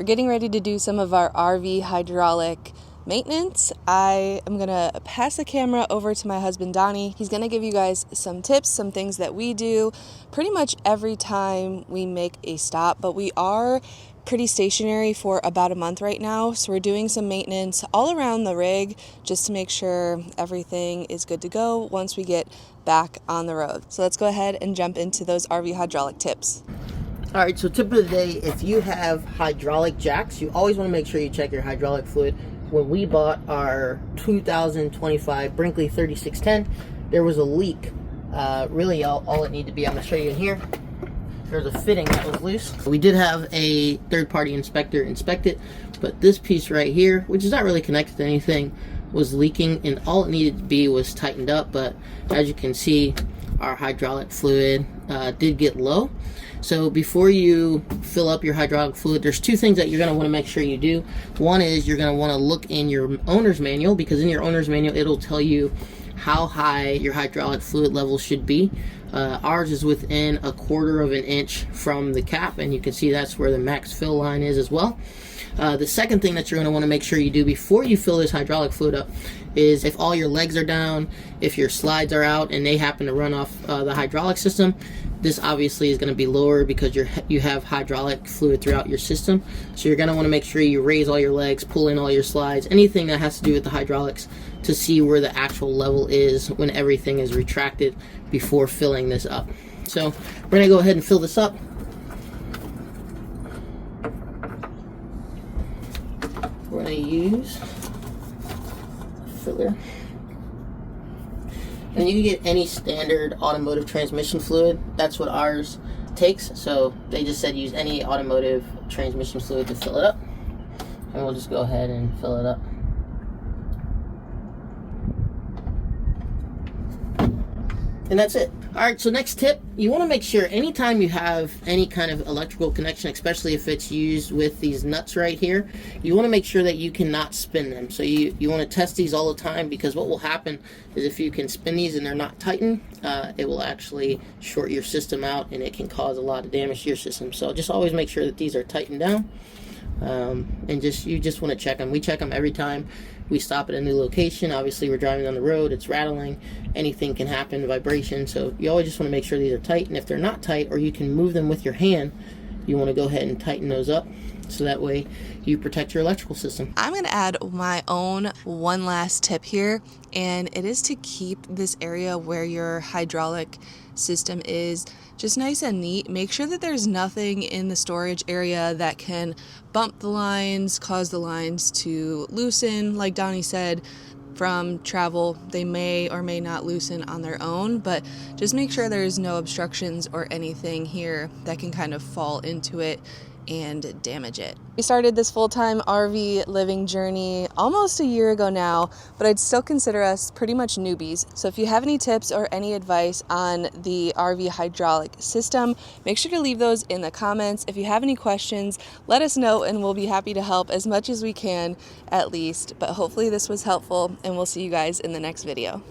We're getting ready to do some of our RV hydraulic maintenance. I am gonna pass the camera over to my husband Donnie. He's gonna give you guys some tips, some things that we do pretty much every time we make a stop, but we are pretty stationary for about a month right now, so we're doing some maintenance all around the rig just to make sure everything is good to go once we get back on the road. So let's go ahead and jump into those RV hydraulic tips. All right, so tip of the day, if you have hydraulic jacks, you always want to make sure you check your hydraulic fluid. When we bought our 2025 Brinkley 3610, there was a leak. Really, all it needed to be, I'm going to show you in here. There's a fitting that was loose. We did have a third-party inspector inspect it, but this piece right here, which is not really connected to anything, was leaking, and all it needed to be was tightened up. But as you can see, our hydraulic fluid did get low. So before you fill up your hydraulic fluid, there's two things that you're going to want to make sure you do. One is you're going to want to look in your owner's manual, because in your owner's manual it'll tell you how high your hydraulic fluid level should be. Ours is within 1/4 of an inch from the cap, and you can see that's where the max fill line is as well. The second thing that you're going to want to make sure you do before you fill this hydraulic fluid up is if all your legs are down, if your slides are out and they happen to run off the hydraulic system, this obviously is going to be lower because you have hydraulic fluid throughout your system. So you're going to want to make sure you raise all your legs, pull in all your slides, anything that has to do with the hydraulics, to see where the actual level is when everything is retracted before filling this up. So we're going to go ahead and fill this up. We're going to use a filler. And you can get any standard automotive transmission fluid. That's what ours takes. So they just said use any automotive transmission fluid to fill it up. And we'll just go ahead and fill it up. And that's it. Alright, so next tip, you want to make sure anytime you have any kind of electrical connection, especially if it's used with these nuts right here, you want to make sure that you cannot spin them. So you want to test these all the time, because what will happen is if you can spin these and they're not tightened, it will actually short your system out and it can cause a lot of damage to your system. So just always make sure that these are tightened down. And you just want to check them. We check them every time we stop at a new location. Obviously we're driving on the road, it's rattling, anything can happen, vibration, so you always just want to make sure these are tight. And if they're not tight, or you can move them with your hand, you want to go ahead and tighten those up, so that way you protect your electrical system. I'm going to add my own one last tip here, and it is to keep this area where your hydraulic system is just nice and neat. Make sure that there's nothing in the storage area that can bump the lines, cause the lines to loosen. Like Donnie said, from travel, they may or may not loosen on their own, but just make sure there's no obstructions or anything here that can kind of fall into it and damage it. We started this full-time RV living journey almost a year ago now, but I'd still consider us pretty much newbies. So if you have any tips or any advice on the RV hydraulic system, make sure to leave those in the comments. If you have any questions, let us know and we'll be happy to help as much as we can, at least. But hopefully this was helpful, and we'll see you guys in the next video.